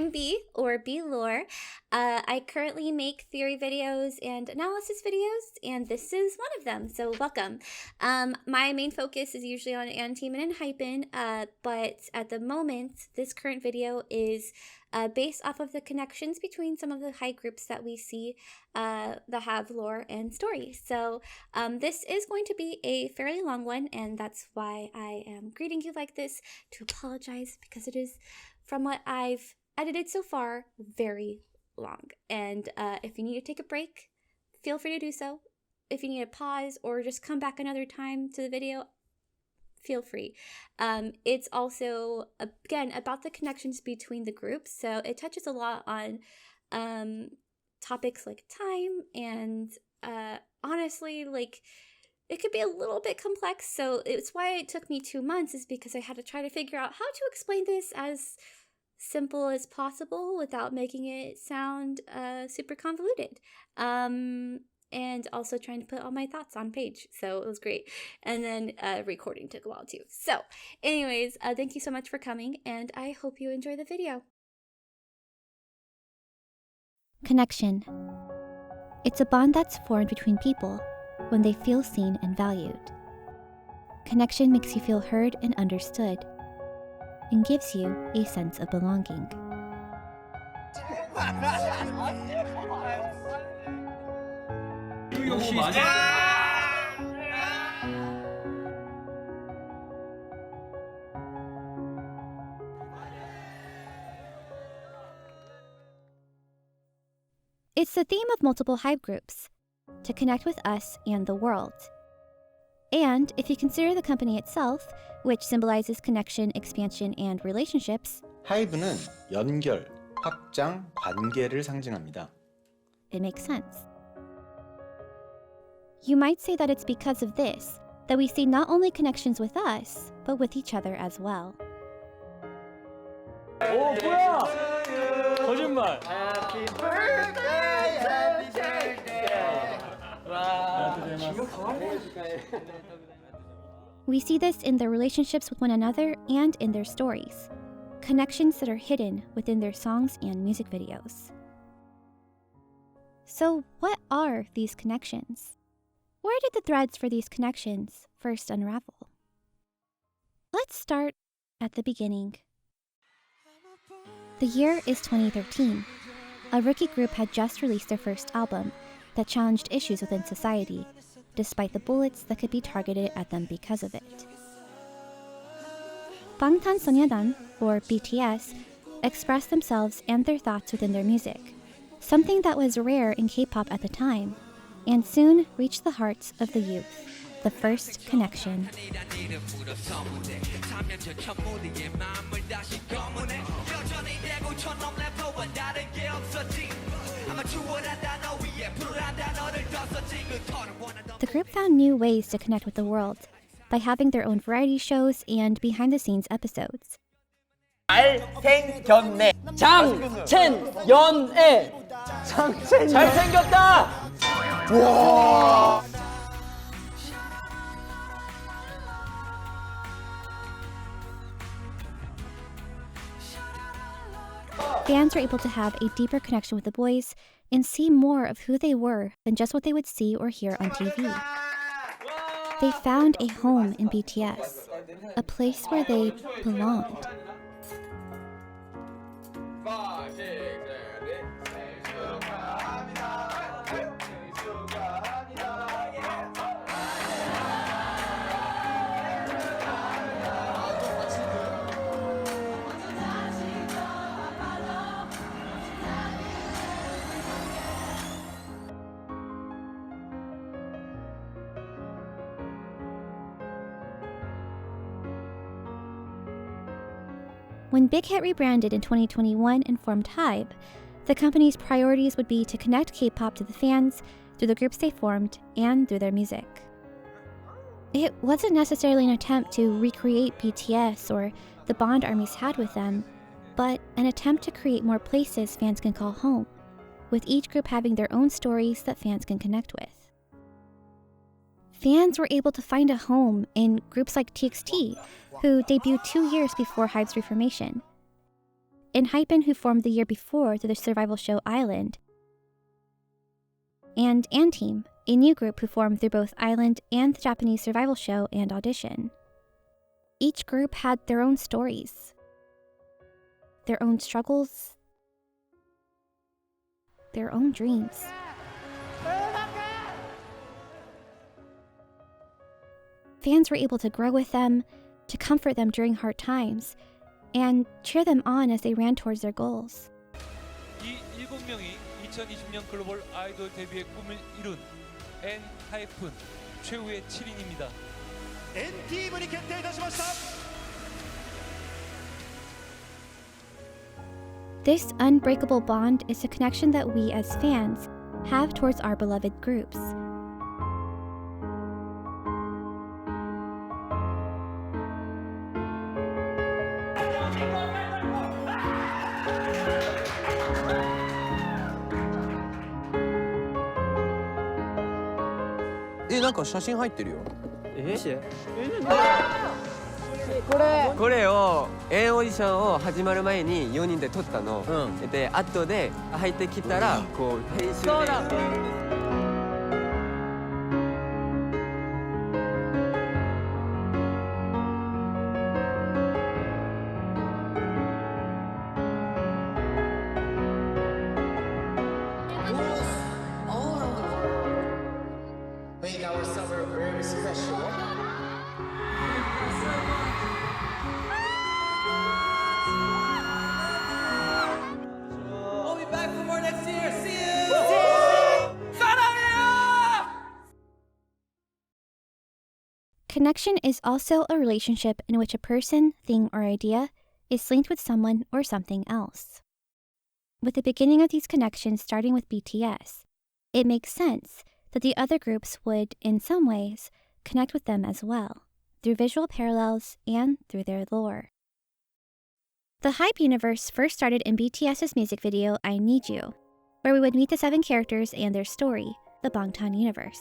I'm B, or B Lore. I currently make theory videos and analysis videos, and this is one of them, so welcome. My main focus is usually on andteam and Enhypen, but at the moment, this current video is based off of the connections between some of the Hybe groups that we see that have lore and story. So this is going to be a fairly long one, and that's why I am greeting you like this, to apologize, because it is, from what I've edited so far, very long. And if you need to take a break, feel free to do so. If you need to pause or just come back another time to the video, feel free. It's also, again, about the connections between the groups. So it touches a lot on topics like time and honestly, like, it could be a little bit complex. So it's why it took me 2 months, is because I had to try to figure out how to explain this as simple as possible without making it sound super convoluted. And also trying to put all my thoughts on page. So it was great. And then recording took a while too. So anyways, thank you so much for coming, and I hope you enjoy the video. Connection. It's a bond that's formed between people when they feel seen and valued. Connection makes you feel heard and understood, and gives you a sense of belonging. It's the theme of multiple Hybe groups, to connect with us and the world. And if you consider the company itself, which symbolizes connection, expansion, and relationships, 하이브는 연결, 확장, 관계를 상징합니다. it makes sense. You might say that it's because of this that we see not only connections with us, but with each other as well. 오, 뭐야? 거짓말. We see this in their relationships with one another and in their stories, connections that are hidden within their songs and music videos. So, what are these connections? Where did the threads for these connections first unravel? Let's start at the beginning. The year is 2013. A rookie group had just released their first album that challenged issues within society, despite the bullets that could be targeted at them because of it. Bangtansonyedon, or BTS, expressed themselves and their thoughts within their music, something that was rare in K-pop at the time, and soon reached the hearts of the youth. The first connection. The group found new ways to connect with the world by having their own variety shows and behind-the-scenes episodes. 잘생겼네. 장첸연애. 잘생겼다. 와. Fans were able to have a deeper connection with the boys and see more of who they were than just what they would see or hear on TV. They found a home in BTS, a place where they belonged. When Big Hit rebranded in 2021 and formed Hybe, the company's priorities would be to connect K-pop to the fans through the groups they formed and through their music. It wasn't necessarily an attempt to recreate BTS or the bond ARMYs had with them, but an attempt to create more places fans can call home, with each group having their own stories that fans can connect with. Fans were able to find a home in groups like TXT, who debuted 2 years before Hybe's reformation. Enhypen, who formed the year before through the survival show Island, and andteam, a new group who formed through both Island and the Japanese survival show and audition. Each group had their own stories, their own struggles, their own dreams. Fans were able to grow with them, to comfort them during hard times, and cheer them on as they ran towards their goals. 이 7명이 2020년 글로벌 아이돌 데뷔의 꿈을 이룬 엔하이픈 최후의 7인입니다. Nteam이 결정이いたしました. This unbreakable bond is a connection that we as fans have towards our beloved groups. Hey, なんか写真入ってるよ。これをオーディションを始まる前に4人で撮ったの、で後で入ってきたらこう編集で。Make our summer very special. We'll be back for more next year. See you. Connection is also a relationship in which a person, thing, or idea is linked with someone or something else. With the beginning of these connections starting with BTS, it makes sense that the other groups would, in some ways, connect with them as well, through visual parallels and through their lore. The Hybe universe first started in BTS's music video I Need You, where we would meet the 7 characters and their story, the Bangtan universe.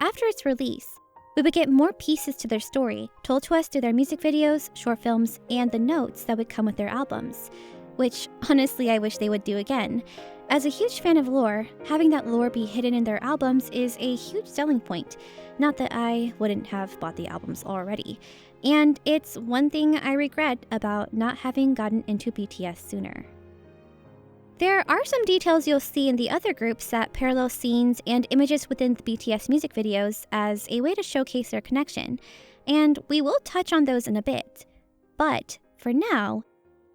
After its release, we would get more pieces to their story, told to us through their music videos, short films, and the notes that would come with their albums, which honestly I wish they would do again. As a huge fan of lore, having that lore be hidden in their albums is a huge selling point. Not that I wouldn't have bought the albums already. And it's one thing I regret about not having gotten into BTS sooner. There are some details you'll see in the other groups that parallel scenes and images within the BTS music videos as a way to showcase their connection, and we will touch on those in a bit. But for now,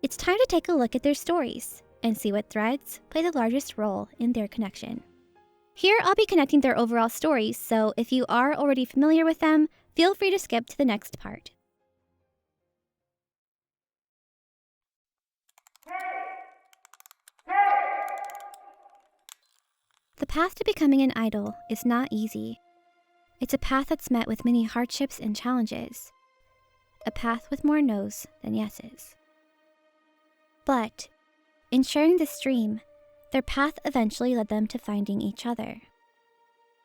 it's time to take a look at their stories and see what threads play the largest role in their connection. Here I'll be connecting their overall stories, so if you are already familiar with them, feel free to skip to the next part. The path to becoming an idol is not easy. It's a path that's met with many hardships and challenges. A path with more no's than yeses. But in sharing this dream, their path eventually led them to finding each other.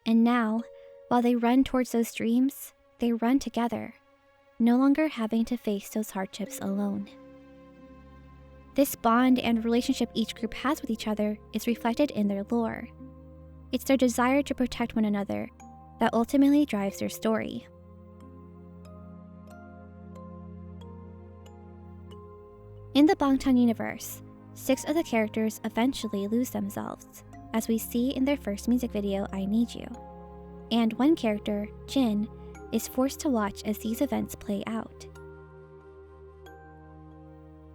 And now, while they run towards those dreams, they run together, no longer having to face those hardships alone. This bond and relationship each group has with each other is reflected in their lore. It's their desire to protect one another that ultimately drives their story. In the Bangtan universe, 6 of the characters eventually lose themselves, as we see in their first music video, I Need You. And one character, Jin, is forced to watch as these events play out.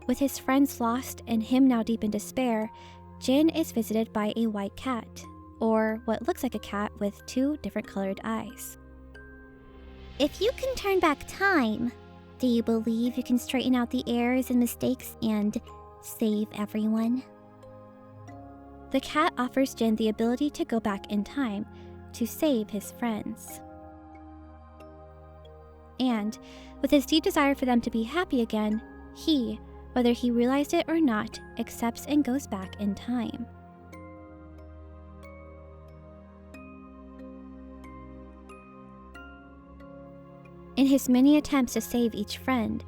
With his friends lost and him now deep in despair, Jin is visited by a white cat, or what looks like a cat with 2 different colored eyes. If you can turn back time, do you believe you can straighten out the errors and mistakes and save everyone? The cat offers Jin the ability to go back in time to save his friends. And with his deep desire for them to be happy again, he, whether he realized it or not, accepts and goes back in time. In his many attempts to save each friend,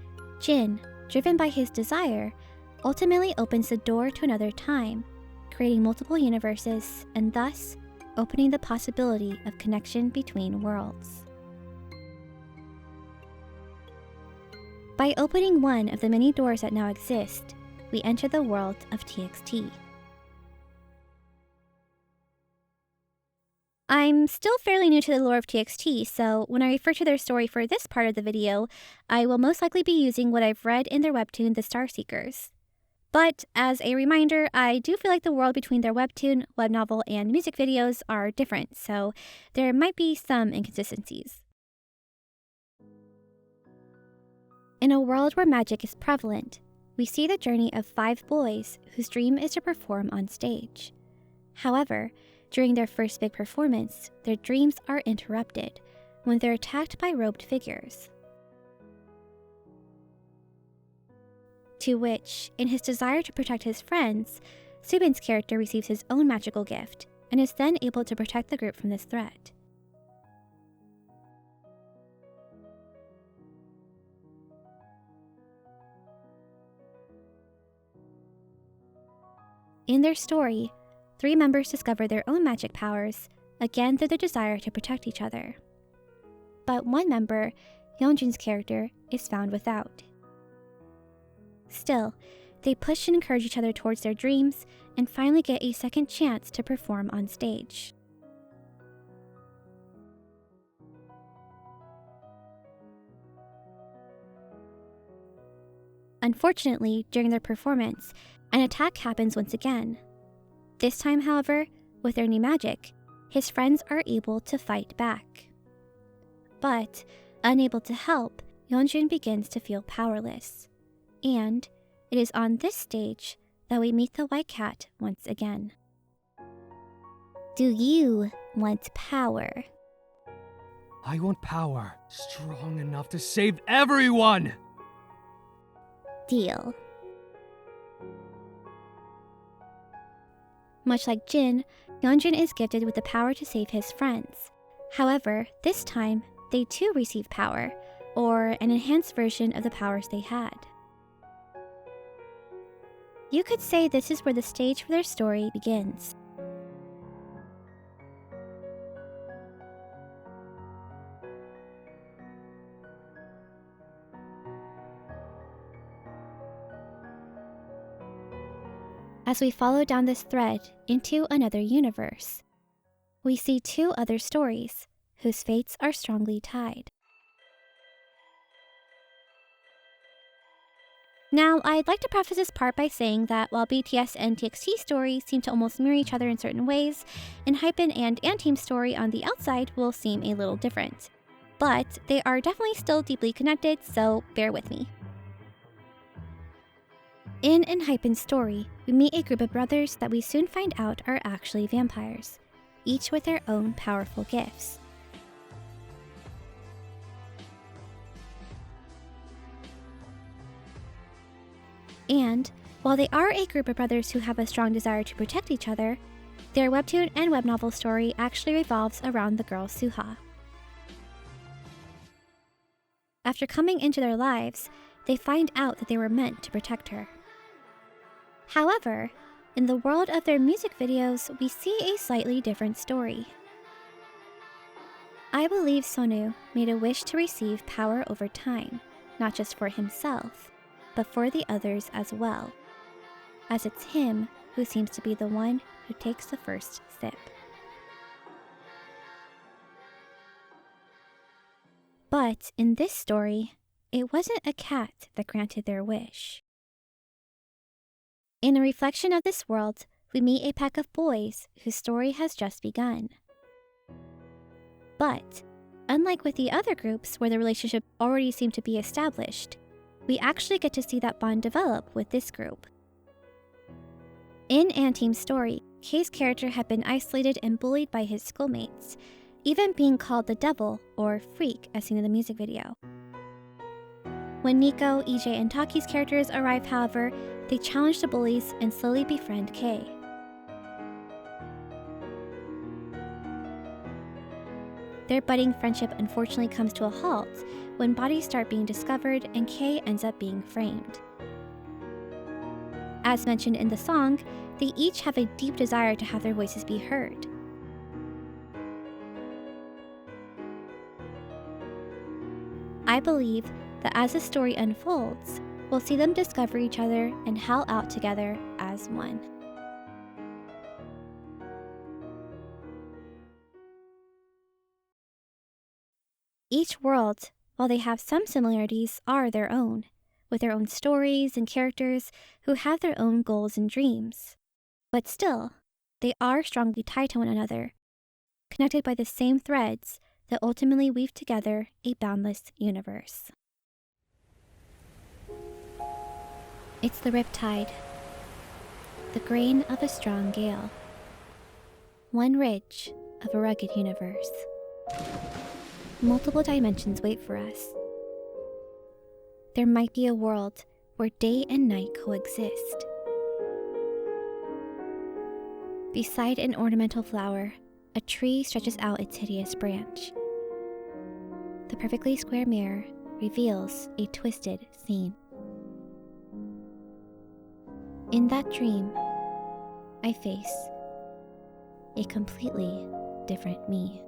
Jin, driven by his desire, ultimately opens the door to another time, creating multiple universes and thus opening the possibility of connection between worlds. By opening one of the many doors that now exist, we enter the world of TXT. I'm still fairly new to the lore of TXT, so when I refer to their story for this part of the video, I will most likely be using what I've read in their webtoon, The Starseekers. But as a reminder, I do feel like the world between their webtoon, web novel, and music videos are different, so there might be some inconsistencies. In a world where magic is prevalent, we see the journey of 5 boys whose dream is to perform on stage. However, during their first big performance, their dreams are interrupted when they're attacked by robed figures. To which, in his desire to protect his friends, Subin's character receives his own magical gift and is then able to protect the group from this threat. In their story, 3 members discover their own magic powers, again through their desire to protect each other. But one member, Yeonjun's character, is found without. Still, they push and encourage each other towards their dreams and finally get a second chance to perform on stage. Unfortunately, during their performance, an attack happens once again. This time, however, with their new magic, his friends are able to fight back. But, unable to help, Yeonjun begins to feel powerless. And it is on this stage that we meet the White Cat once again. Do you want power? I want power strong enough to save everyone! Deal. Much like Jin, Yeonjun is gifted with the power to save his friends. However, this time, they too receive power, or an enhanced version of the powers they had. You could say this is where the stage for their story begins. As we follow down this thread into another universe, we see 2 other stories whose fates are strongly tied. Now, I'd like to preface this part by saying that while BTS and TXT stories seem to almost mirror each other in certain ways, Enhypen and Team's story on the outside will seem a little different. But they are definitely still deeply connected, so bear with me. In Enhypen's story, we meet a group of brothers that we soon find out are actually vampires, each with their own powerful gifts. And, while they are a group of brothers who have a strong desire to protect each other, their webtoon and web novel story actually revolves around the girl Suha. After coming into their lives, they find out that they were meant to protect her. However, in the world of their music videos, we see a slightly different story. I believe Sonu made a wish to receive power over time, not just for himself, but for the others as well, as it's him who seems to be the one who takes the first sip. But in this story, it wasn't a cat that granted their wish. In a reflection of this world, we meet a pack of boys whose story has just begun. But, unlike with the other groups where the relationship already seemed to be established, we actually get to see that bond develop with this group. In Team's story, K's character had been isolated and bullied by his schoolmates, even being called the devil or freak as seen in the music video. When Nico, EJ, and Taki's characters arrive, however, they challenge the bullies and slowly befriend K. their budding friendship unfortunately comes to a halt when bodies start being discovered and Kei ends up being framed. As mentioned in the song, they each have a deep desire to have their voices be heard. I believe that as the story unfolds, we'll see them discover each other and howl out together as one. Each world, while they have some similarities, are their own, with their own stories and characters who have their own goals and dreams. But still, they are strongly tied to one another, connected by the same threads that ultimately weave together a boundless universe. It's the riptide, the grain of a strong gale, one ridge of a rugged universe. Multiple dimensions wait for us. There might be a world where day and night coexist. Beside an ornamental flower, a tree stretches out its hideous branch. The perfectly square mirror reveals a twisted scene. In that dream, I face a completely different me.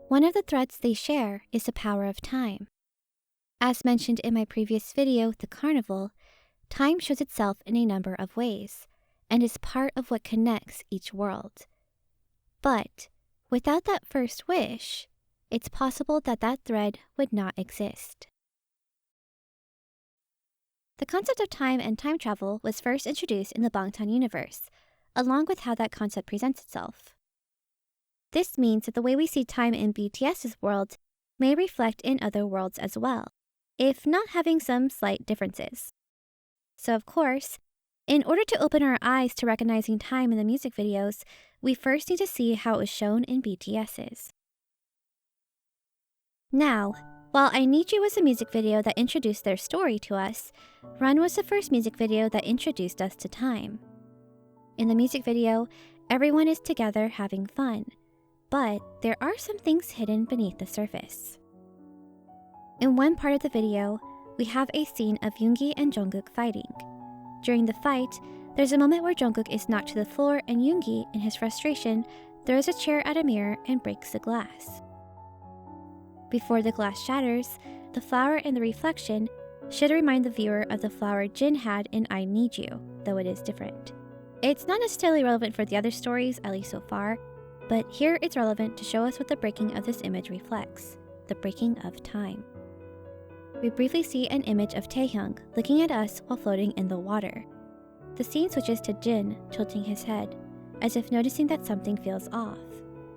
One of the threads they share is the power of time. As mentioned in my previous video, The Carnival, time shows itself in a number of ways, and is part of what connects each world. But without that first wish, it's possible that that thread would not exist. The concept of time and time travel was first introduced in the Bangtan universe, along with how that concept presents itself. This means that the way we see time in BTS's world may reflect in other worlds as well, if not having some slight differences. So of course, in order to open our eyes to recognizing time in the music videos, we first need to see how it was shown in BTS's. Now, while I Need You was a music video that introduced their story to us, Run was the first music video that introduced us to time. In the music video, everyone is together having fun, but there are some things hidden beneath the surface. In one part of the video, we have a scene of Yoongi and Jungkook fighting. During the fight, there's a moment where Jungkook is knocked to the floor and Yoongi, in his frustration, throws a chair at a mirror and breaks the glass. Before the glass shatters, the flower in the reflection should remind the viewer of the flower Jin had in I Need You, though it is different. It's not necessarily relevant for the other stories, at least so far, but here it's relevant to show us what the breaking of this image reflects, the breaking of time. We briefly see an image of Taehyung looking at us while floating in the water. The scene switches to Jin tilting his head, as if noticing that something feels off.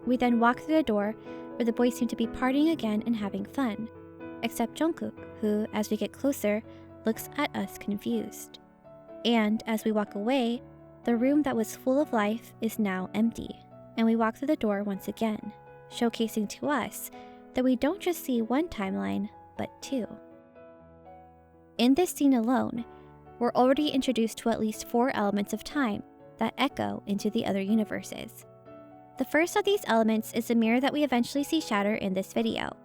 We then walk through the door, where the boys seem to be partying again and having fun, except Jungkook, who, as we get closer, looks at us confused. And as we walk away, the room that was full of life is now empty, and we walk through the door once again, showcasing to us that we don't just see one timeline, but two. In this scene alone, we're already introduced to at least 4 elements of time that echo into the other universes. The first of these elements is the mirror that we eventually see shatter in this video.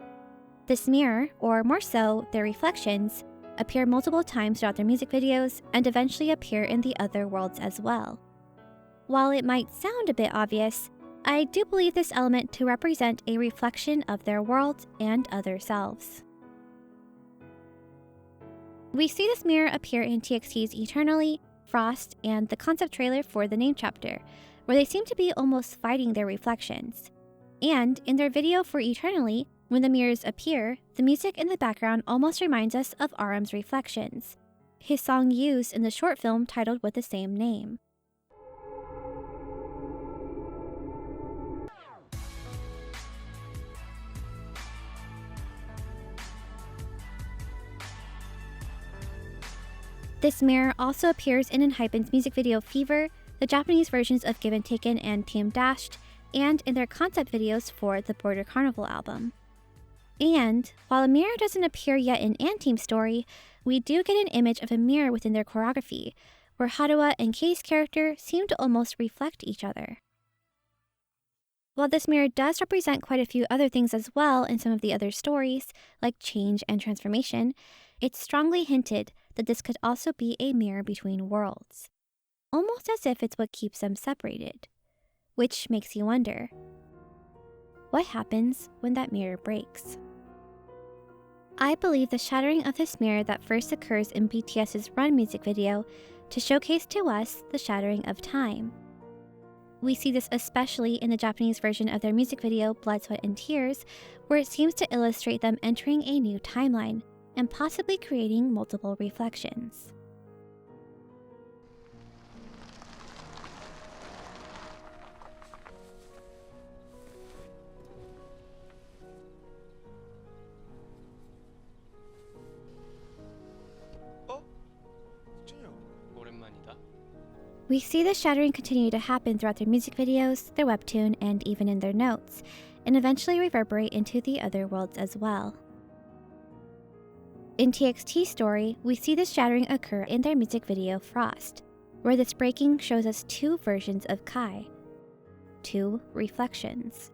This mirror, or more so, their reflections, appear multiple times throughout their music videos and eventually appear in the other worlds as well. While it might sound a bit obvious, I do believe this element to represent a reflection of their world and other selves. We see this mirror appear in TXT's Eternally, Frost, and the concept trailer for the name chapter, where they seem to be almost fighting their reflections. And in their video for Eternally, when the mirrors appear, the music in the background almost reminds us of RM's Reflections, his song used in the short film titled with the same name. This mirror also appears in Enhypen's music video Fever, the Japanese versions of Given Taken and Team Dashed, and in their concept videos for the Border Carnival album. And while a mirror doesn't appear yet in andteam's story, we do get an image of a mirror within their choreography, where Haruha and Kei's character seem to almost reflect each other. While this mirror does represent quite a few other things as well in some of the other stories, like change and transformation, it's strongly hinted that this could also be a mirror between worlds, almost as if it's what keeps them separated. Which makes you wonder, what happens when that mirror breaks? I believe the shattering of this mirror that first occurs in BTS's Run music video to showcase to us the shattering of time. We see this especially in the Japanese version of their music video Blood, Sweat, and Tears, where it seems to illustrate them entering a new timeline and possibly creating multiple reflections. We see the shattering continue to happen throughout their music videos, their webtoon, and even in their notes, and eventually reverberate into the other worlds as well. In TXT's story, we see this shattering occur in their music video Frost, where this breaking shows us two versions of Kai, two reflections.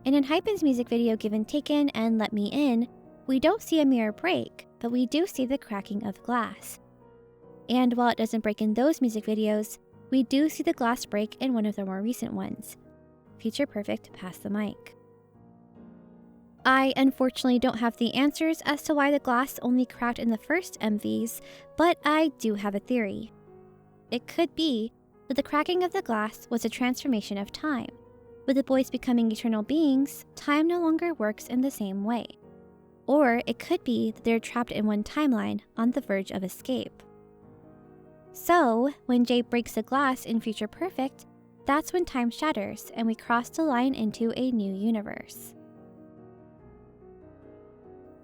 In Enhypen's music video Given Taken and Let Me In, we don't see a mirror break, but we do see the cracking of glass. And while it doesn't break in those music videos, we do see the glass break in one of their more recent ones, Future Perfect Pass the Mic. I unfortunately don't have the answers as to why the glass only cracked in the first MVs, but I do have a theory. It could be that the cracking of the glass was a transformation of time. With the boys becoming eternal beings, time no longer works in the same way. Or it could be that they're trapped in one timeline on the verge of escape. So, when Jay breaks the glass in Future Perfect, that's when time shatters and we cross the line into a new universe.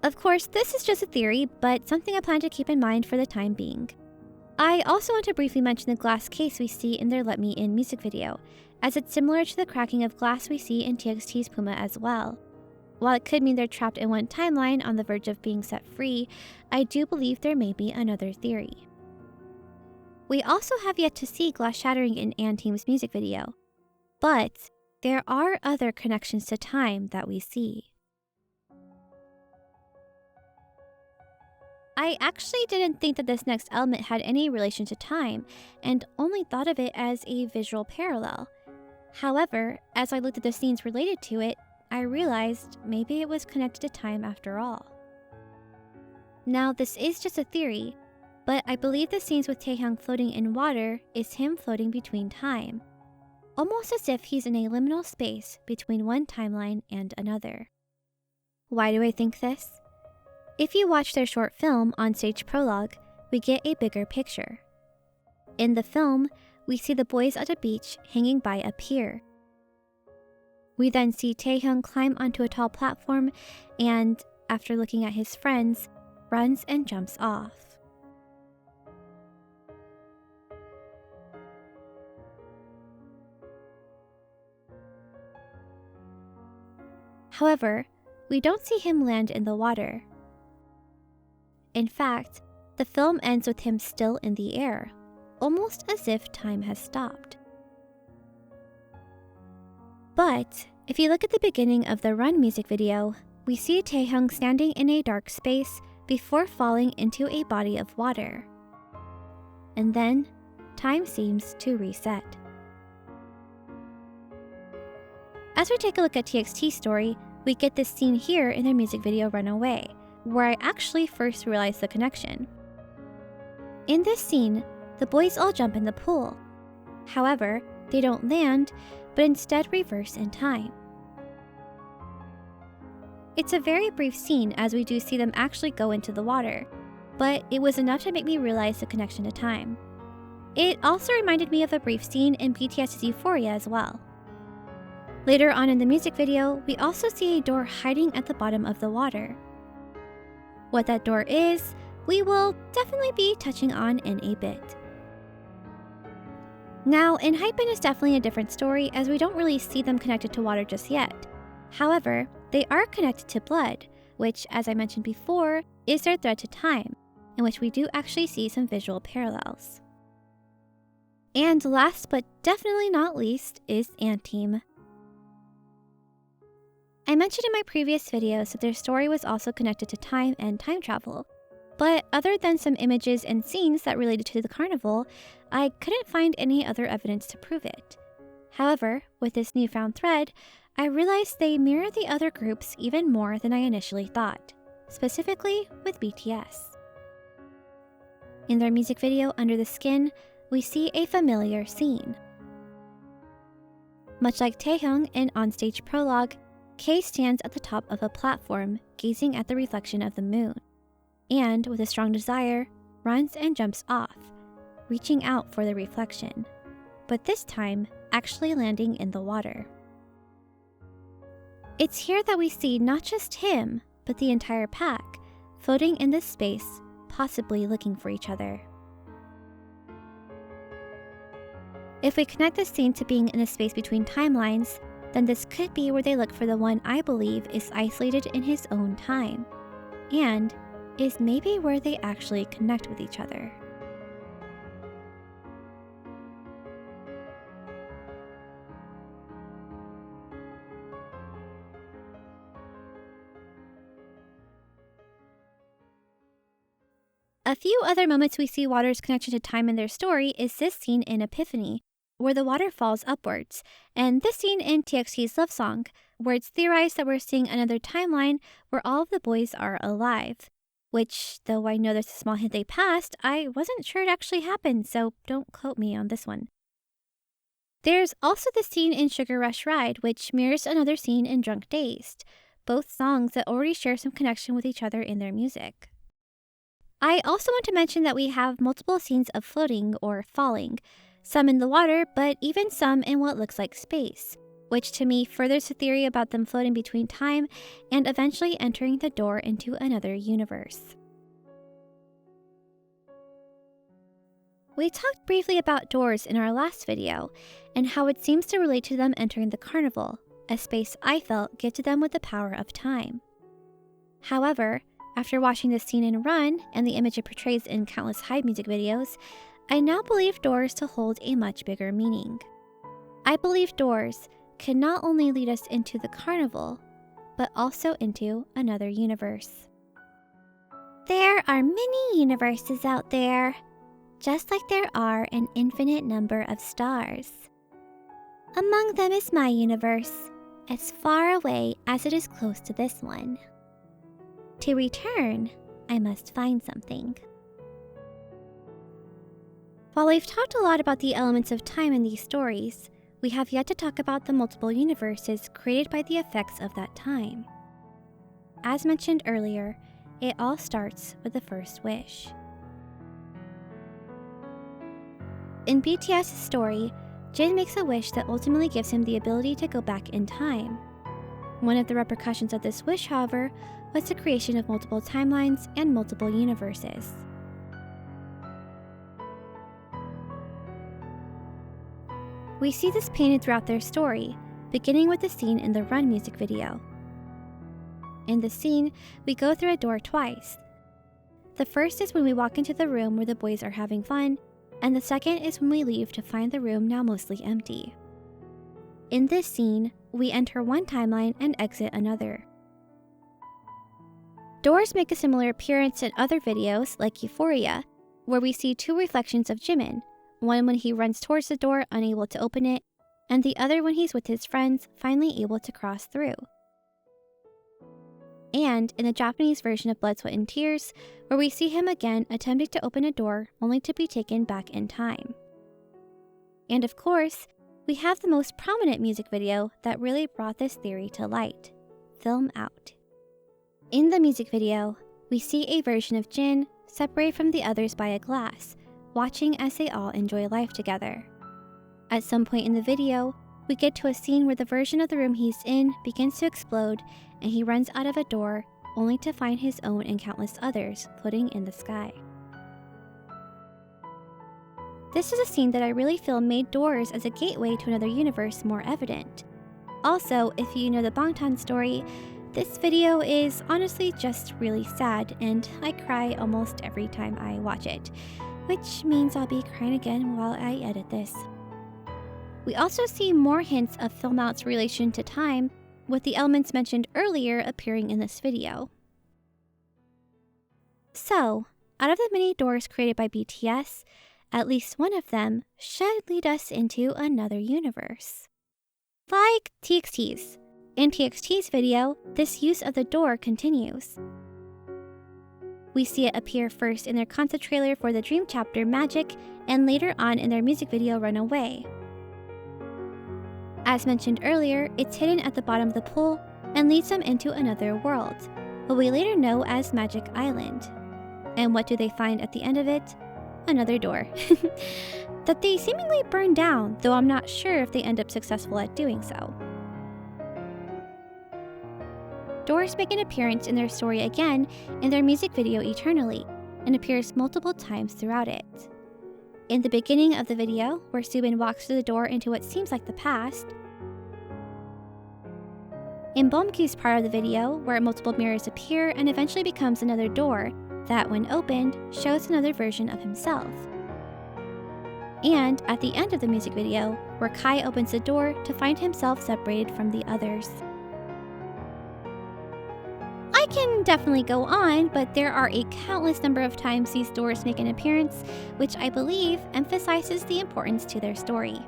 Of course, this is just a theory, but something I plan to keep in mind for the time being. I also want to briefly mention the glass case we see in their Let Me In music video, as it's similar to the cracking of glass we see in TXT's Puma as well. While it could mean they're trapped in one timeline on the verge of being set free, I do believe there may be another theory. We also have yet to see glass shattering in andteam's music video, but there are other connections to time that we see. I actually didn't think that this next element had any relation to time, and only thought of it as a visual parallel. However, as I looked at the scenes related to it, I realized maybe it was connected to time after all. Now, this is just a theory, but I believe the scenes with Taehyung floating in water is him floating between time, almost as if he's in a liminal space between one timeline and another. Why do I think this? If you watch their short film, On Stage Prologue, we get a bigger picture. In the film, we see the boys at a beach hanging by a pier. We then see Taehyung climb onto a tall platform and, after looking at his friends, runs and jumps off. However, we don't see him land in the water. In fact, the film ends with him still in the air, almost as if time has stopped. But if you look at the beginning of the Run music video, we see Taehyung standing in a dark space before falling into a body of water. And then, time seems to reset. As we take a look at TXT's story, we get this scene here in their music video Runaway, where I actually first realized the connection. In this scene, the boys all jump in the pool. However, they don't land, but instead reverse in time. It's a very brief scene as we do see them actually go into the water, but it was enough to make me realize the connection to time. It also reminded me of a brief scene in BTS's Euphoria as well. Later on in the music video, we also see a door hiding at the bottom of the water. What that door is, we will definitely be touching on in a bit. Now, Enhypen is definitely a different story as we don't really see them connected to water just yet. However, they are connected to blood, which, as I mentioned before, is their thread to time, in which we do actually see some visual parallels. And last but definitely not least is andteam. I mentioned in my previous videos that their story was also connected to time and time travel, but other than some images and scenes that related to the carnival, I couldn't find any other evidence to prove it. However, with this newfound thread, I realized they mirror the other groups even more than I initially thought, specifically with BTS. In their music video Under the Skin, we see a familiar scene. Much like Taehyung in Onstage Prologue, K stands at the top of a platform, gazing at the reflection of the moon, and, with a strong desire, runs and jumps off, reaching out for the reflection, but this time actually landing in the water. It's here that we see not just him, but the entire pack, floating in this space, possibly looking for each other. If we connect this scene to being in a space between timelines, then this could be where they look for the one I believe is isolated in his own time, and is maybe where they actually connect with each other. A few other moments we see water's connection to time in their story is this scene in Epiphany, where the water falls upwards, and this scene in TXT's Love Song, where it's theorized that we're seeing another timeline where all of the boys are alive. Which, though I know there's a small hint they passed, I wasn't sure it actually happened, so don't quote me on this one. There's also the scene in Sugar Rush Ride, which mirrors another scene in Drunk Dazed, both songs that already share some connection with each other in their music. I also want to mention that we have multiple scenes of floating or falling, some in the water, but even some in what looks like space, which to me furthers the theory about them floating between time and eventually entering the door into another universe. We talked briefly about doors in our last video, and how it seems to relate to them entering the carnival, a space I felt gifted them with the power of time. However, after watching this scene in Run and the image it portrays in countless Hybe music videos, I now believe doors to hold a much bigger meaning. I believe doors can not only lead us into the carnival, but also into another universe. There are many universes out there, just like there are an infinite number of stars. Among them is my universe, as far away as it is close to this one. To return, I must find something. While we've talked a lot about the elements of time in these stories, we have yet to talk about the multiple universes created by the effects of that time. As mentioned earlier, it all starts with the first wish. In BTS's story, Jin makes a wish that ultimately gives him the ability to go back in time. One of the repercussions of this wish, however, was the creation of multiple timelines and multiple universes. We see this painted throughout their story, beginning with the scene in the Run music video. In the scene, we go through a door twice. The first is when we walk into the room where the boys are having fun, and the second is when we leave to find the room now mostly empty. In this scene, we enter one timeline and exit another. Doors make a similar appearance in other videos like Euphoria, where we see two reflections of Jimin, one when he runs towards the door unable to open it, and the other when he's with his friends finally able to cross through. And in the Japanese version of Blood, Sweat, and Tears, where we see him again attempting to open a door only to be taken back in time. And of course, we have the most prominent music video that really brought this theory to light, Film Out. In the music video, we see a version of Jin separated from the others by a glass, watching as they all enjoy life together. At some point in the video, we get to a scene where the version of the room he's in begins to explode and he runs out of a door only to find his own and countless others floating in the sky. This is a scene that I really feel made doors as a gateway to another universe more evident. Also, if you know the Bangtan story, this video is honestly just really sad, and I cry almost every time I watch it, which means I'll be crying again while I edit this. We also see more hints of Filmout's relation to time, with the elements mentioned earlier appearing in this video. So, out of the many doors created by BTS, at least one of them should lead us into another universe. Like TXT's. In TXT's video, this use of the door continues. We see it appear first in their concept trailer for the Dream chapter Magic, and later on in their music video Runaway. As mentioned earlier, it's hidden at the bottom of the pool and leads them into another world, what we later know as Magic Island. And what do they find at the end of it? Another door. That they seemingly burn down, though I'm not sure if they end up successful at doing so. Doors make an appearance in their story again in their music video Eternally, and appears multiple times throughout it. In the beginning of the video, where Subin walks through the door into what seems like the past. In Bomkyu's part of the video, where multiple mirrors appear and eventually becomes another door that, when opened, shows another version of himself. And at the end of the music video, where Kai opens the door to find himself separated from the others. I can definitely go on, but there are a countless number of times these doors make an appearance, which I believe emphasizes the importance to their story.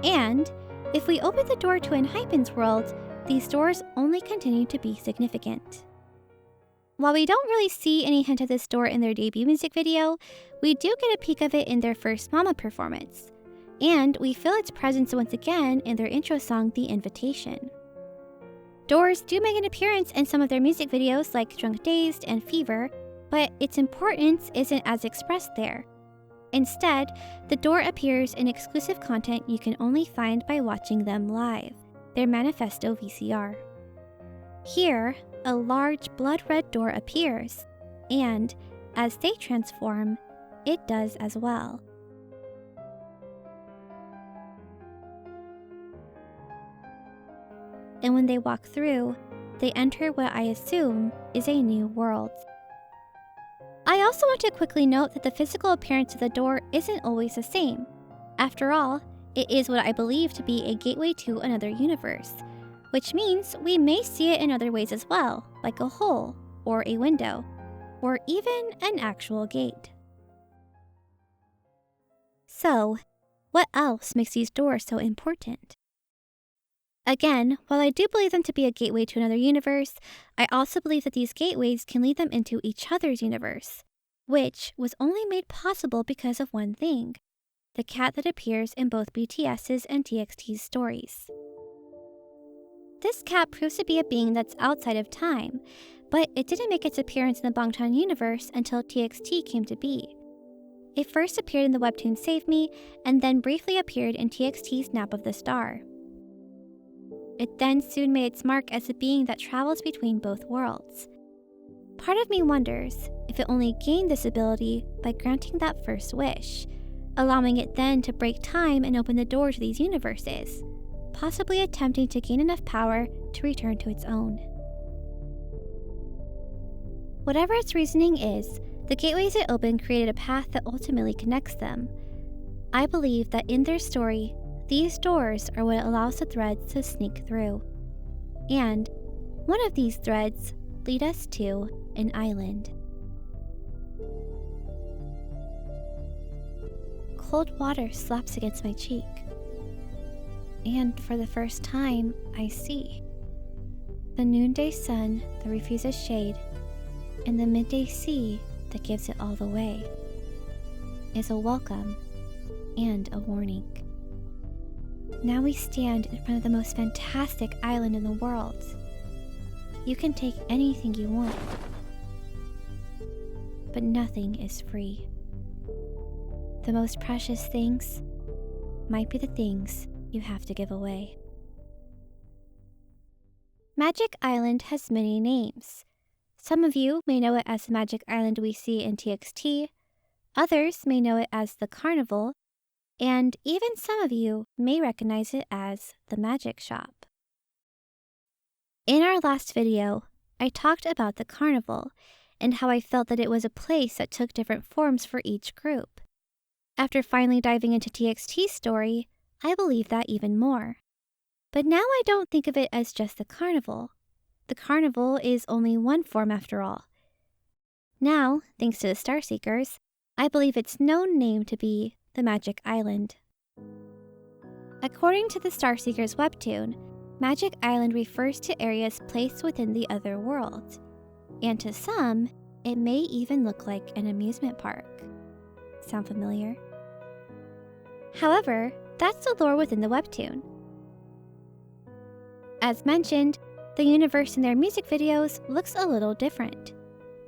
And if we open the door to Enhypen's world, these doors only continue to be significant. While we don't really see any hint of this door in their debut music video, we do get a peek of it in their first Mama performance, and we feel its presence once again in their intro song, The Invitation. Doors do make an appearance in some of their music videos like Drunk Dazed and Fever, but its importance isn't as expressed there. Instead, the door appears in exclusive content you can only find by watching them live, their Manifesto VCR. Here, a large blood red door appears, and as they transform, it does as well. And when they walk through, they enter what I assume is a new world. I also want to quickly note that the physical appearance of the door isn't always the same. After all, it is what I believe to be a gateway to another universe, which means we may see it in other ways as well, like a hole, or a window, or even an actual gate. So, what else makes these doors so important? Again, while I do believe them to be a gateway to another universe, I also believe that these gateways can lead them into each other's universe, which was only made possible because of one thing: the cat that appears in both BTS's and TXT's stories. This cat proves to be a being that's outside of time, but it didn't make its appearance in the Bangtan universe until TXT came to be. It first appeared in the webtoon Save Me, and then briefly appeared in TXT's Nap of the Star. It then soon made its mark as a being that travels between both worlds. Part of me wonders if it only gained this ability by granting that first wish, allowing it then to break time and open the door to these universes, possibly attempting to gain enough power to return to its own. Whatever its reasoning is, the gateways it opened created a path that ultimately connects them. I believe that in their story, these doors are what allows the threads to sneak through. And one of these threads lead us to an island. Cold water slaps against my cheek. And for the first time, I see. The noonday sun that refuses shade, and the midday sea that gives it all the way, is a welcome and a warning. Now we stand in front of the most fantastic island in the world. You can take anything you want, but nothing is free. The most precious things might be the things you have to give away. Magic Island has many names. Some of you may know it as the Magic Island we see in TXT, others may know it as the Carnival, and even some of you may recognize it as the magic shop. In our last video, I talked about the carnival and how I felt that it was a place that took different forms for each group. After finally diving into TXT's story, I believe that even more. But now I don't think of it as just the carnival. The carnival is only one form after all. Now, thanks to the Starseekers, I believe its known name to be the Magic Island. According to the Starseekers webtoon, Magic Island refers to areas placed within the other world, and to some, it may even look like an amusement park. Sound familiar? However, that's the lore within the webtoon. As mentioned, the universe in their music videos looks a little different.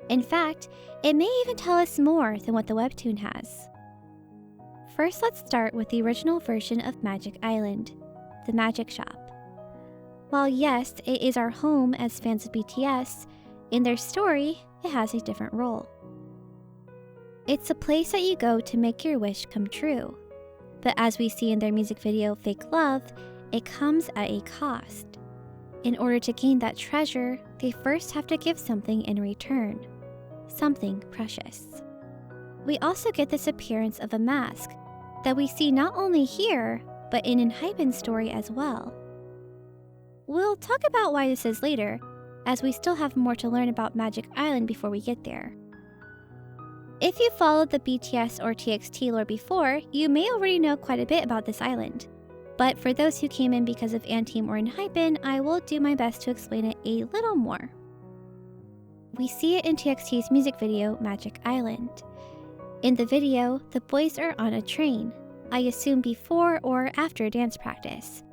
In fact, it may even tell us more than what the webtoon has. First, let's start with the original version of Magic Island, the Magic Shop. While yes, it is our home as fans of BTS, in their story, it has a different role. It's a place that you go to make your wish come true. But as we see in their music video Fake Love, it comes at a cost. In order to gain that treasure, they first have to give something in return. Something precious. We also get this appearance of a mask that we see not only here, but in Enhypen's story as well. We'll talk about why this is later, as we still have more to learn about Magic Island before we get there. If you followed the BTS or TXT lore before, you may already know quite a bit about this island. But for those who came in because of andteam or Enhypen, I will do my best to explain it a little more. We see it in TXT's music video, Magic Island. In the video, the boys are on a train, I assume before or after dance practice.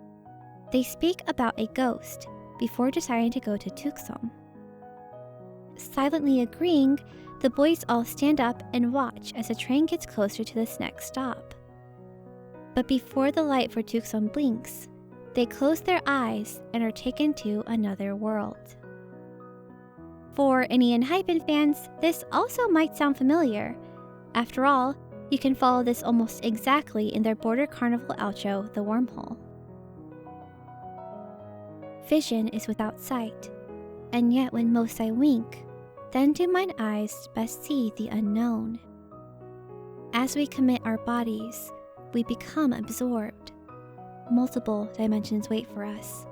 They speak about a ghost before deciding to go to Tucson. Silently agreeing, the boys all stand up and watch as the train gets closer to this next stop. But before the light for Tucson blinks, they close their eyes and are taken to another world. For any Enhypen fans, this also might sound familiar. After all, you can follow this almost exactly in their Border Carnival outro, The Wormhole. Vision is without sight, and yet when most I wink, then do mine eyes best see the unknown. As we commit our bodies, we become absorbed. Multiple dimensions wait for us.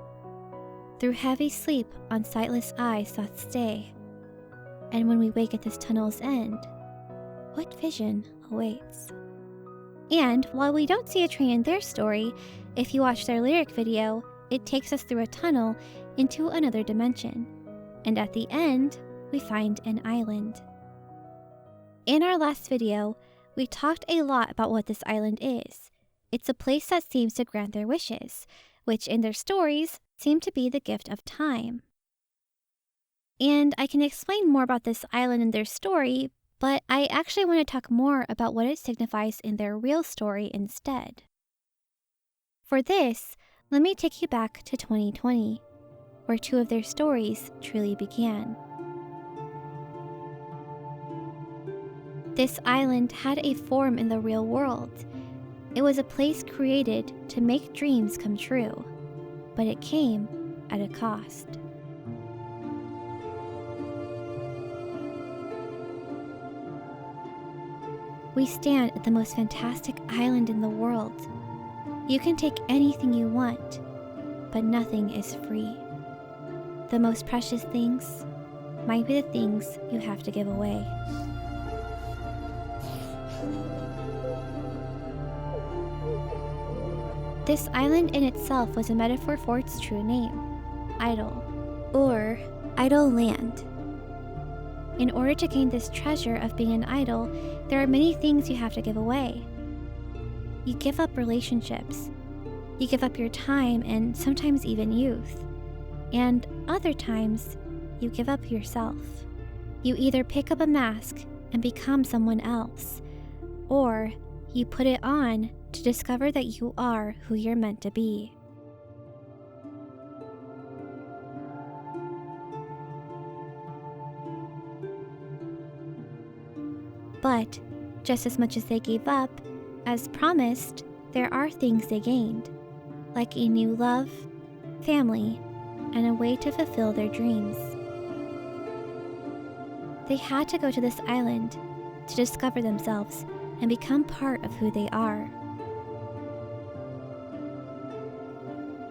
Through heavy sleep on sightless eyes doth stay, and when we wake at this tunnel's end, what vision awaits? And while we don't see a train in their story, if you watch their lyric video, it takes us through a tunnel into another dimension, and at the end, we find an island. In our last video, we talked a lot about what this island is. It's a place that seems to grant their wishes, which in their stories seem to be the gift of time. And I can explain more about this island in their story, but I actually want to talk more about what it signifies in their real story instead. For this, let me take you back to 2020, where two of their stories truly began. This island had a form in the real world. It was a place created to make dreams come true, but it came at a cost. We stand at the most fantastic island in the world. You can take anything you want, but nothing is free. The most precious things might be the things you have to give away. This island in itself was a metaphor for its true name, Idol, or Idol Land. In order to gain this treasure of being an idol, there are many things you have to give away. You give up relationships. You give up your time and sometimes even youth. And other times, you give up yourself. You either pick up a mask and become someone else, or you put it on to discover that you are who you're meant to be. But just as much as they gave up, as promised, there are things they gained, like a new love, family, and a way to fulfill their dreams. They had to go to this island to discover themselves and become part of who they are.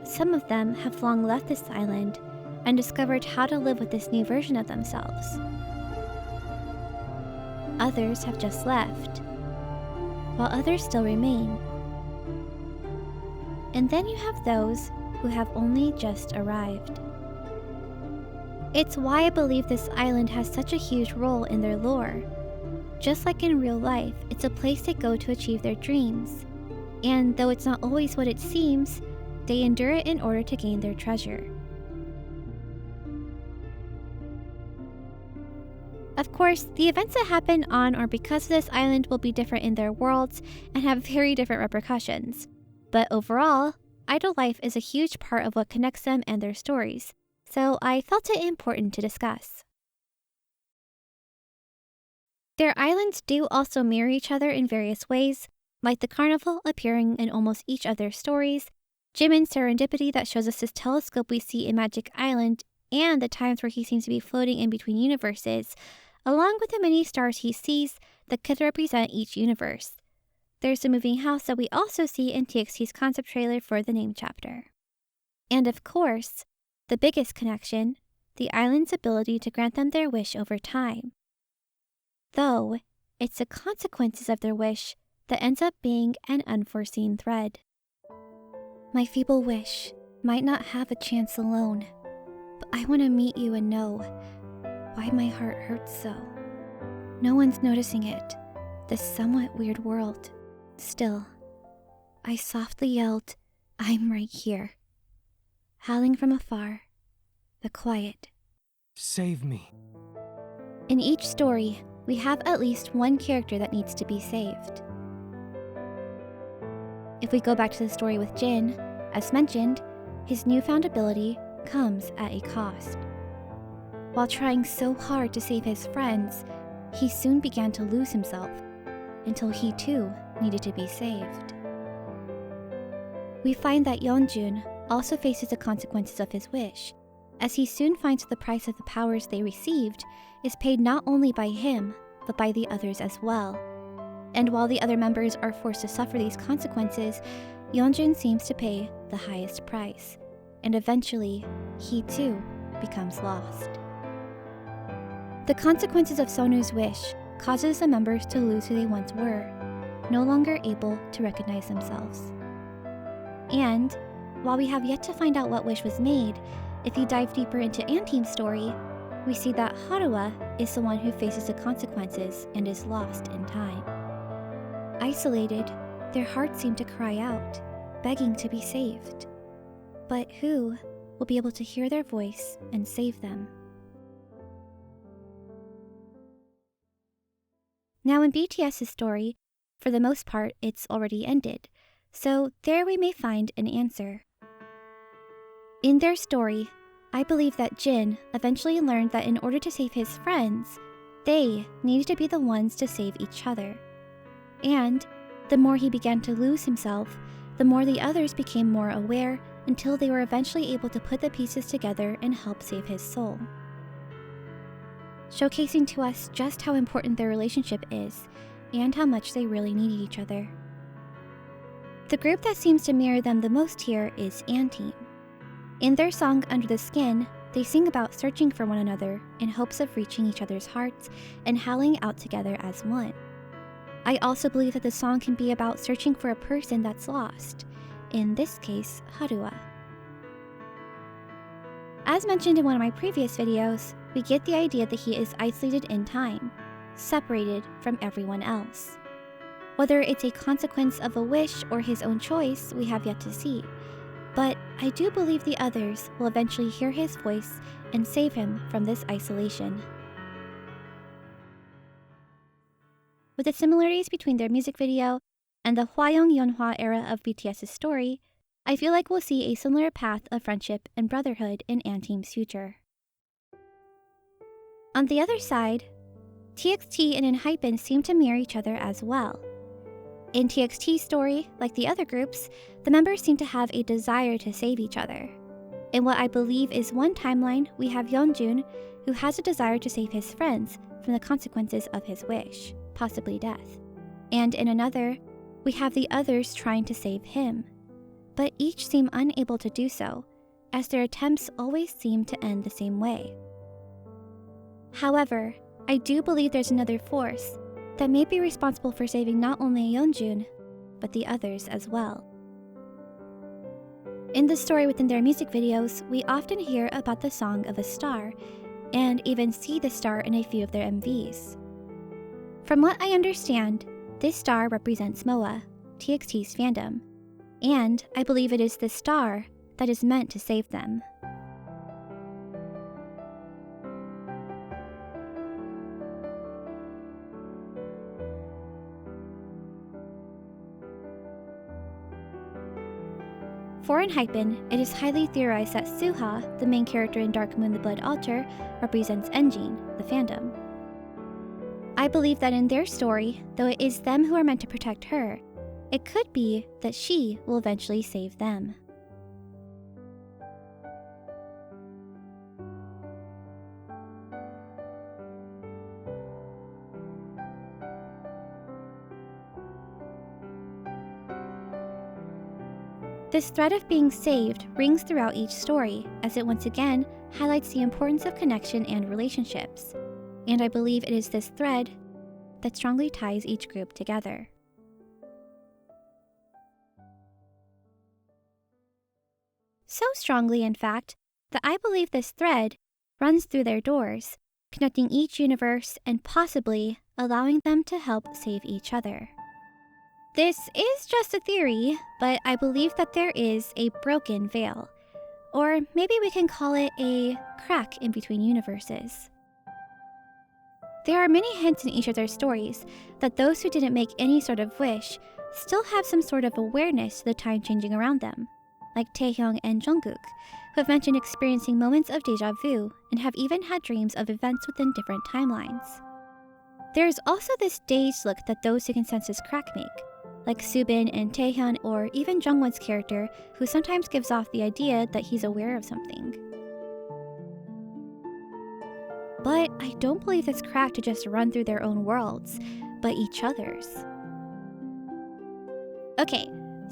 Some of them have long left this island and discovered how to live with this new version of themselves. Others have just left, while others still remain. And then you have those who have only just arrived. It's why I believe this island has such a huge role in their lore. Just like in real life, it's a place they go to achieve their dreams. And though it's not always what it seems, they endure it in order to gain their treasure. Of course, the events that happen on or because of this island will be different in their worlds and have very different repercussions. But overall, idol life is a huge part of what connects them and their stories, so I felt it important to discuss. Their islands do also mirror each other in various ways, like the carnival appearing in almost each of their stories, Jimin's serendipity that shows us his telescope we see in Magic Island, and the times where he seems to be floating in between universes, along with the many stars he sees that could represent each universe. There's the moving house that we also see in TXT's concept trailer for the name chapter. And of course, the biggest connection, the island's ability to grant them their wish over time. Though, it's the consequences of their wish that ends up being an unforeseen thread. My feeble wish might not have a chance alone, but I want to meet you and know why my heart hurts so. No one's noticing it, this somewhat weird world. Still, I softly yelled, "I'm right here." Howling from afar, the quiet. Save me. In each story, we have at least one character that needs to be saved. If we go back to the story with Jin, as mentioned, his newfound ability comes at a cost. While trying so hard to save his friends, he soon began to lose himself, until he too needed to be saved. We find that Yeonjun also faces the consequences of his wish, as he soon finds the price of the powers they received is paid not only by him, but by the others as well. And while the other members are forced to suffer these consequences, Yeonjun seems to pay the highest price, and eventually, he too becomes lost. The consequences of Sonu's wish causes the members to lose who they once were, no longer able to recognize themselves. And, while we have yet to find out what wish was made, if you dive deeper into andteam's story, we see that Haruha is the one who faces the consequences and is lost in time. Isolated, their hearts seem to cry out, begging to be saved. But who will be able to hear their voice and save them? Now in BTS's story, for the most part, it's already ended, so there we may find an answer. In their story, I believe that Jin eventually learned that in order to save his friends, they needed to be the ones to save each other. And the more he began to lose himself, the more the others became more aware until they were eventually able to put the pieces together and help save his soul. Showcasing to us just how important their relationship is and how much they really need each other. The group that seems to mirror them the most here is andteam. In their song Under the Skin, they sing about searching for one another in hopes of reaching each other's hearts and howling out together as one. I also believe that the song can be about searching for a person that's lost, in this case, Haruha. As mentioned in one of my previous videos, we get the idea that he is isolated in time, separated from everyone else. Whether it's a consequence of a wish or his own choice, we have yet to see. But I do believe the others will eventually hear his voice and save him from this isolation. With the similarities between their music video and the Hwayoung-yeonhwa era of BTS's story, I feel like we'll see a similar path of friendship and brotherhood in andteam's future. On the other side, TXT and Enhypen seem to mirror each other as well. In TXT's story, like the other groups, the members seem to have a desire to save each other. In what I believe is one timeline, we have Yeonjun, who has a desire to save his friends from the consequences of his wish, possibly death. And in another, we have the others trying to save him. But each seem unable to do so, as their attempts always seem to end the same way. However, I do believe there's another force that may be responsible for saving not only Yeonjun, but the others as well. In the story within their music videos, we often hear about the song of a star, and even see the star in a few of their MVs. From what I understand, this star represents MOA, TXT's fandom, and I believe it is the star that is meant to save them. For Enhypen, it is highly theorized that Suha, the main character in Dark Moon the Blood Altar, represents Enjin, the fandom. I believe that in their story, though it is them who are meant to protect her, it could be that she will eventually save them. This thread of being saved rings throughout each story, as it once again highlights the importance of connection and relationships. And I believe it is this thread that strongly ties each group together. So strongly, in fact, that I believe this thread runs through their doors, connecting each universe and possibly allowing them to help save each other. This is just a theory, but I believe that there is a broken veil, or maybe we can call it a crack in between universes. There are many hints in each of their stories that those who didn't make any sort of wish still have some sort of awareness to the time changing around them, like Taehyung and Jungkook, who have mentioned experiencing moments of deja vu and have even had dreams of events within different timelines. There is also this dazed look that those who can sense this crack make, like Subin and Taehyun, or even Jungwon's character, who sometimes gives off the idea that he's aware of something. But I don't believe this crack to just run through their own worlds, but each other's. Okay,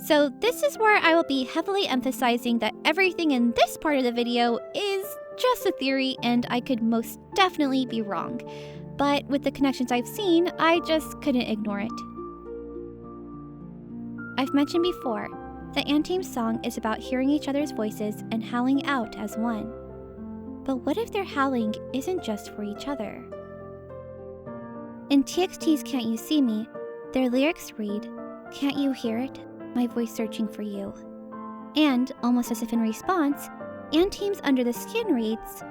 so this is where I will be heavily emphasizing that everything in this part of the video is just a theory and I could most definitely be wrong. But with the connections I've seen, I just couldn't ignore it. I've mentioned before that andteam's song is about hearing each other's voices and howling out as one. But what if their howling isn't just for each other? In TXT's Can't You See Me, their lyrics read, "Can't you hear it? My voice searching for you." And, almost as if in response, andteam's Under the Skin reads,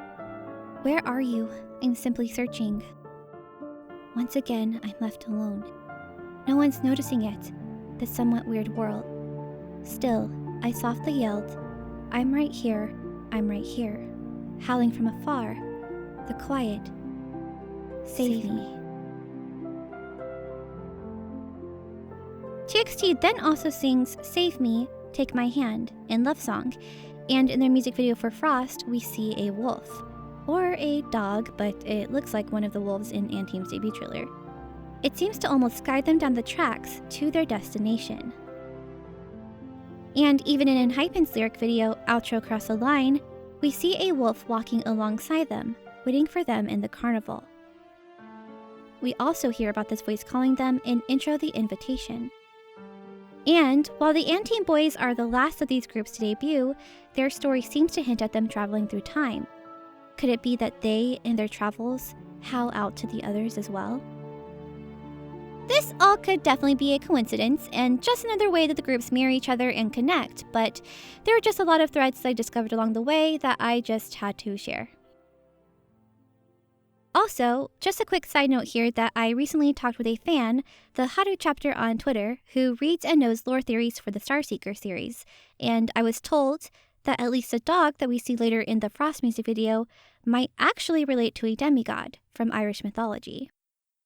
"Where are you? I'm simply searching." Once again, I'm left alone. No one's noticing it, this somewhat weird world. Still, I softly yelled, "I'm right here, I'm right here," howling from afar, the quiet, "Save me." TXT then also sings "Save Me, Take My Hand" in Love Song, and in their music video for Frost, we see a wolf. Or a dog, but it looks like one of the wolves in andteam's debut trailer. It seems to almost guide them down the tracks to their destination. And even in Enhypen's lyric video, Outro Cross the Line, we see a wolf walking alongside them, waiting for them in the carnival. We also hear about this voice calling them in Intro the Invitation. And while the andteam boys are the last of these groups to debut, their story seems to hint at them traveling through time. Could it be that they, in their travels, howl out to the others as well? This all could definitely be a coincidence, and just another way that the groups mirror each other and connect, but there are just a lot of threads that I discovered along the way that I just had to share. Also, just a quick side note here that I recently talked with a fan, the Haru chapter on Twitter, who reads and knows lore theories for the Starseeker series, and I was told that at least the dog that we see later in the Frost music video might actually relate to a demigod from Irish mythology,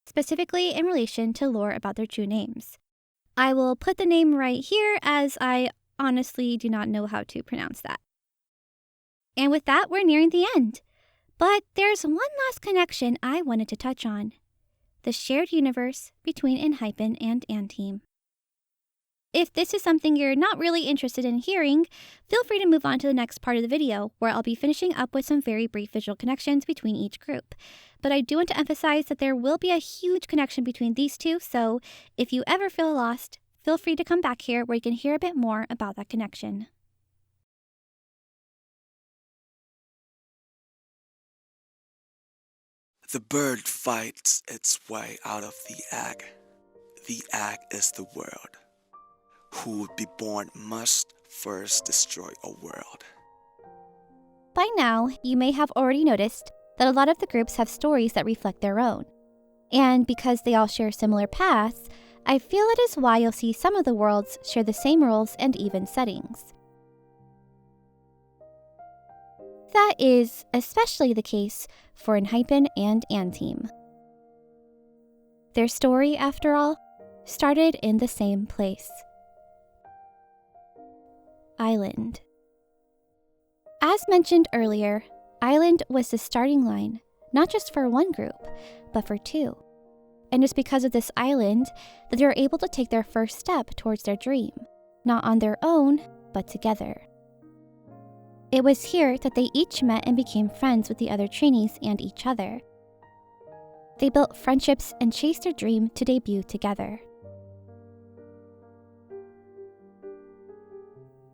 specifically in relation to lore about their true names. I will put the name right here as I honestly do not know how to pronounce that. And with that, we're nearing the end. But there's one last connection I wanted to touch on. The shared universe between Enhypen and andteam. If this is something you're not really interested in hearing, feel free to move on to the next part of the video, where I'll be finishing up with some very brief visual connections between each group. But I do want to emphasize that there will be a huge connection between these two, so if you ever feel lost, feel free to come back here where you can hear a bit more about that connection. The bird fights its way out of the egg. The egg is the world. Who would be born must first destroy a world. By now, you may have already noticed that a lot of the groups have stories that reflect their own. And because they all share similar paths, I feel it is why you'll see some of the worlds share the same rules and even settings. That is especially the case for Enhypen and andteam. Their story, after all, started in the same place. Island. As mentioned earlier, Island was the starting line, not just for one group, but for two. And it's because of this island that they were able to take their first step towards their dream, not on their own, but together. It was here that they each met and became friends with the other trainees and each other. They built friendships and chased their dream to debut together.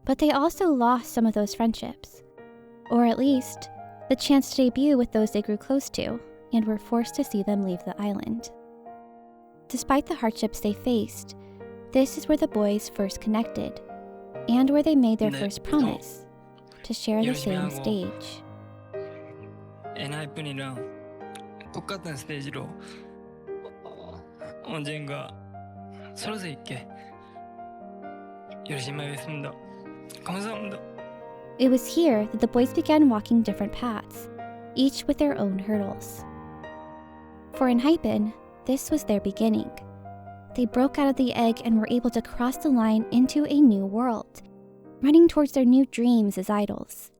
But they also lost some of those friendships, or at least the chance to debut with those they grew close to, and were forced to see them leave the island. Despite the hardships they faced, this is where the boys first connected, and where they made their first promise to share the same stage. 엔하이픈이랑 똑같은 스테이지로 언젠가 서로 서 있게 열심히 하겠습니다. 감사합니다. It was here that the boys began walking different paths, each with their own hurdles. For Enhypen, this was their beginning. They broke out of the egg and were able to cross the line into a new world, running towards their new dreams as idols.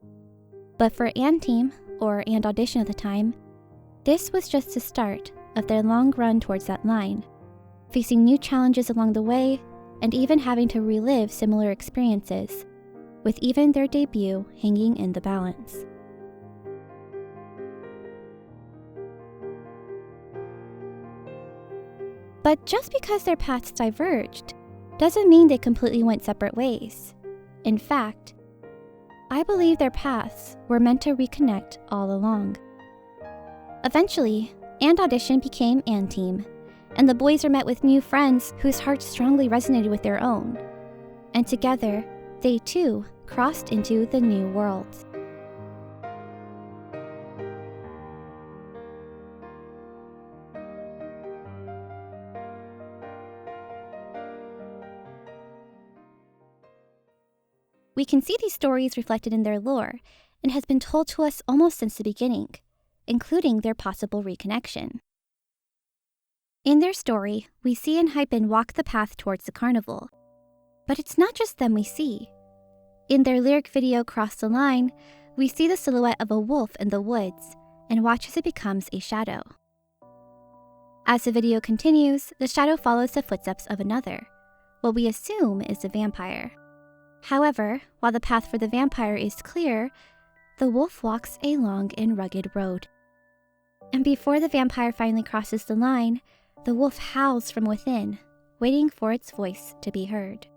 But for andteam, or And Audition at the time, this was just the start of their long run towards that line, facing new challenges along the way, and even having to relive similar experiences, with even their debut hanging in the balance. But just because their paths diverged doesn't mean they completely went separate ways. In fact, I believe their paths were meant to reconnect all along. Eventually, And Audition became andteam, and the boys were met with new friends whose hearts strongly resonated with their own. And together, they too crossed into the new world. We can see these stories reflected in their lore, and has been told to us almost since the beginning, including their possible reconnection. In their story, we see Enhypen walk the path towards the carnival. But it's not just them we see. In their lyric video Cross the Line, we see the silhouette of a wolf in the woods, and watch as it becomes a shadow. As the video continues, the shadow follows the footsteps of another, what we assume is a vampire. However, while the path for the vampire is clear, the wolf walks a long and rugged road. And before the vampire finally crosses the line, the wolf howls from within, waiting for its voice to be heard.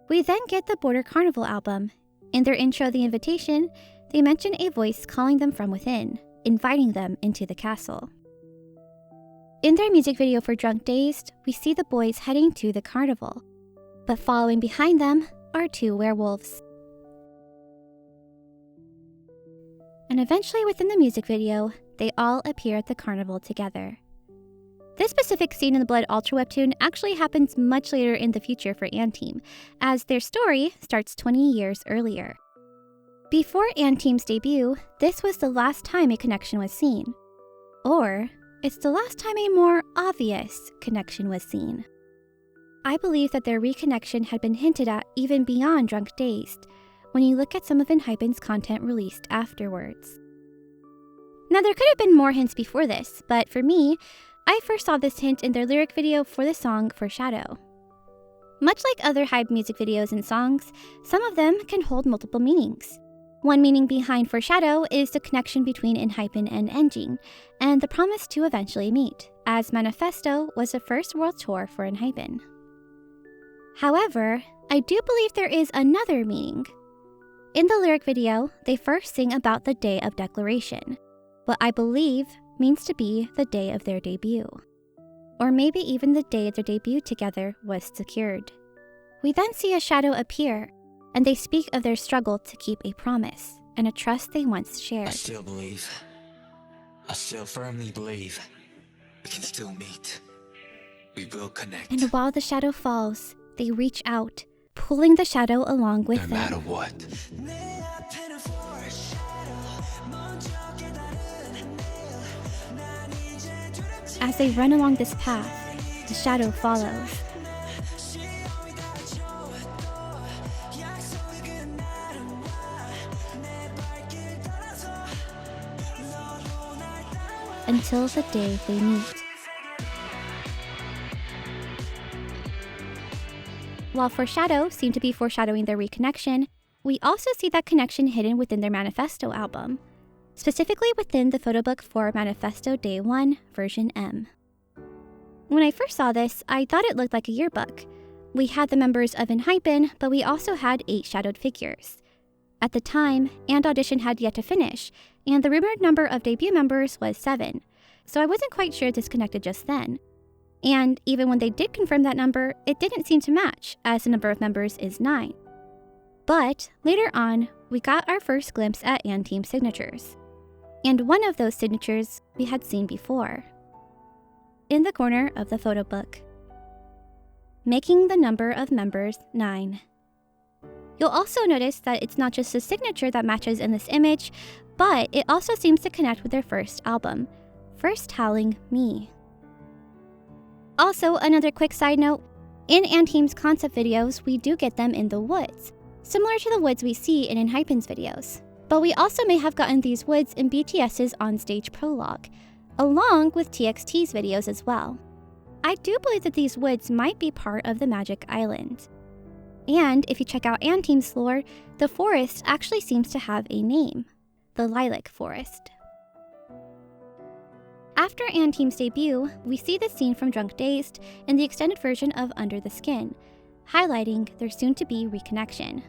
We then get the Border Carnival album. In their intro, The Invitation, they mention a voice calling them from within, inviting them into the castle. In their music video for Drunk Dazed, we see the boys heading to the carnival, but following behind them are two werewolves. And eventually within the music video, they all appear at the carnival together. This specific scene in the Blood Ultra webtoon actually happens much later in the future for andteam, as their story starts 20 years earlier. Before andteam's debut, this was the last time a connection was seen. Or, it's the last time a more obvious connection was seen. I believe that their reconnection had been hinted at even beyond Drunk Dazed, when you look at some of Enhypen's content released afterwards. Now, there could have been more hints before this, but for me, I first saw this hint in their lyric video for the song Foreshadow. Much like other Hybe music videos and songs, some of them can hold multiple meanings. One meaning behind Foreshadow is the connection between Enhypen and Enjin, and the promise to eventually meet, as Manifesto was the first world tour for Enhypen. However, I do believe there is another meaning. In the lyric video, they first sing about the day of declaration, what I believe means to be the day of their debut. Or maybe even the day their debut together was secured. We then see a shadow appear, and they speak of their struggle to keep a promise and a trust they once shared. I still believe. I still firmly believe. We can still meet. We will connect. And while the shadow falls, they reach out, pulling the shadow along with them. No matter what. As they run along this path, the shadow follows. Until the day they meet. While Foreshadow seemed to be foreshadowing their reconnection, we also see that connection hidden within their Manifesto album, specifically within the photobook for Manifesto Day 1, version M. When I first saw this, I thought it looked like a yearbook. We had the members of Enhypen, but we also had 8 shadowed figures. At the time, and audition had yet to finish, and the rumored number of debut members was 7, so I wasn't quite sure this connected just then. And even when they did confirm that number, it didn't seem to match, as the number of members is 9. But later on, we got our first glimpse at andteam signatures. And one of those signatures we had seen before. In the corner of the photo book, making the number of members 9. You'll also notice that it's not just the signature that matches in this image, but it also seems to connect with their first album, First Howling Me. Also, another quick side note, in andteam's concept videos, we do get them in the woods, similar to the woods we see in Enhypen's videos. But we also may have gotten these woods in BTS's onstage prologue, along with TXT's videos as well. I do believe that these woods might be part of the Magic Island. And if you check out andteam's lore, the forest actually seems to have a name, the Lilac Forest. After andteam's debut, we see the scene from Drunk Dazed in the extended version of Under the Skin, highlighting their soon-to-be reconnection.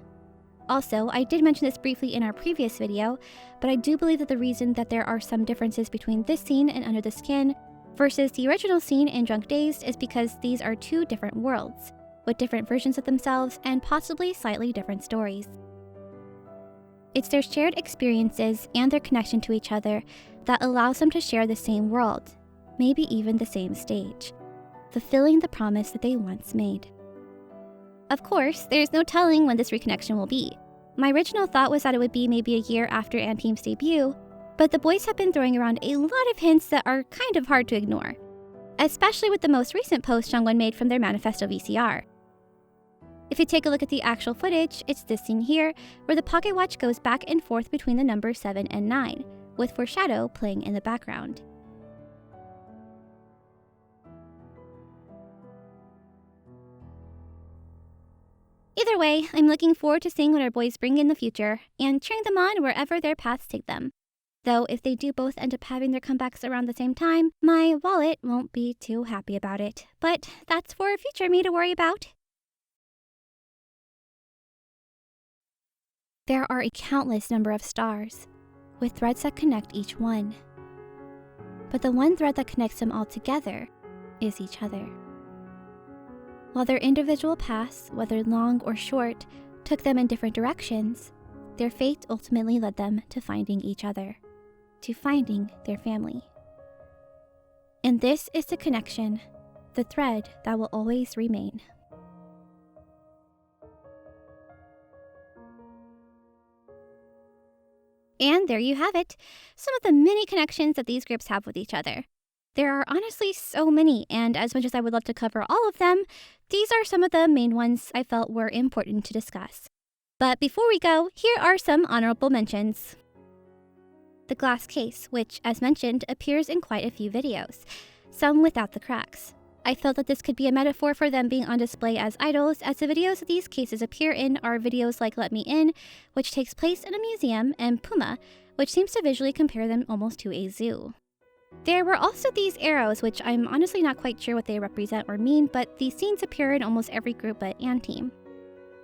Also, I did mention this briefly in our previous video, but I do believe that the reason that there are some differences between this scene and Under the Skin versus the original scene in Drunk Dazed is because these are 2 different worlds, with different versions of themselves and possibly slightly different stories. It's their shared experiences and their connection to each other that allows them to share the same world, maybe even the same stage, fulfilling the promise that they once made. Of course, there's no telling when this reconnection will be. My original thought was that it would be maybe a year after andteam's debut, but the boys have been throwing around a lot of hints that are kind of hard to ignore, especially with the most recent post Jungwon made from their Manifesto VCR. If you take a look at the actual footage, it's this scene here, where the pocket watch goes back and forth between the numbers 7 and 9, with Foreshadow playing in the background. Either way, I'm looking forward to seeing what our boys bring in the future, and cheering them on wherever their paths take them. Though if they do both end up having their comebacks around the same time, my wallet won't be too happy about it. But that's for future me to worry about. There are a countless number of stars, with threads that connect each one. But the one thread that connects them all together is each other. While their individual paths, whether long or short, took them in different directions, their fate ultimately led them to finding each other, to finding their family. And this is the connection, the thread that will always remain. And there you have it, some of the many connections that these groups have with each other. There are honestly so many, and as much as I would love to cover all of them, These are some of the main ones I felt were important to discuss. But before we go, here are some honorable mentions. The glass case, which, as mentioned, appears in quite a few videos, some without the cracks. I felt that this could be a metaphor for them being on display as idols, as the videos that these cases appear in are videos like Let Me In, which takes place in a museum, and Puma, which seems to visually compare them almost to a zoo. There were also these arrows, which I'm honestly not quite sure what they represent or mean, but these scenes appear in almost every group but andteam.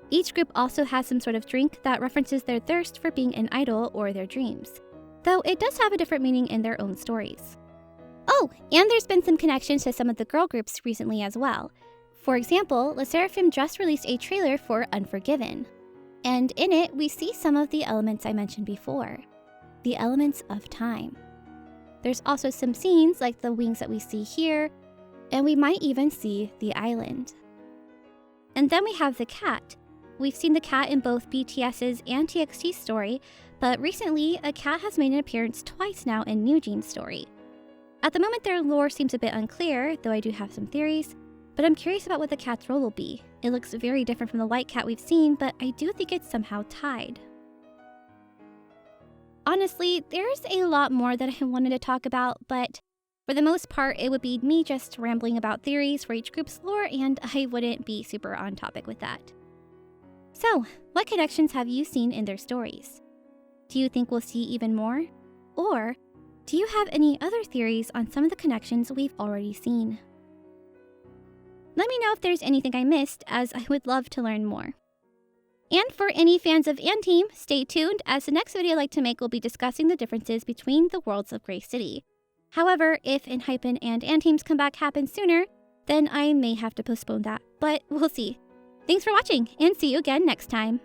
Each group also has some sort of drink that references their thirst for being an idol or their dreams, though it does have a different meaning in their own stories. Oh, and there's been some connections to some of the girl groups recently as well. For example, LE SSERAFIM just released a trailer for Unforgiven, and in it we see some of the elements I mentioned before, the elements of time. There's also some scenes like the wings that we see here, and we might even see the island. And then we have the cat. We've seen the cat in both BTS's and TXT's story, but recently a cat has made an appearance twice now in NewJeans' story. At the moment their lore seems a bit unclear, though I do have some theories, but I'm curious about what the cat's role will be. It looks very different from the white cat we've seen, but I do think it's somehow tied. Honestly, there's a lot more that I wanted to talk about, but for the most part, it would be me just rambling about theories for each group's lore, and I wouldn't be super on topic with that. So, what connections have you seen in their stories? Do you think we'll see even more? Or do you have any other theories on some of the connections we've already seen? Let me know if there's anything I missed, as I would love to learn more. And for any fans of andteam, stay tuned, as the next video I'd like to make will be discussing the differences between the worlds of Grey City. However, if Enhypen and andteam's comeback happens sooner, then I may have to postpone that, but we'll see. Thanks for watching, and see you again next time.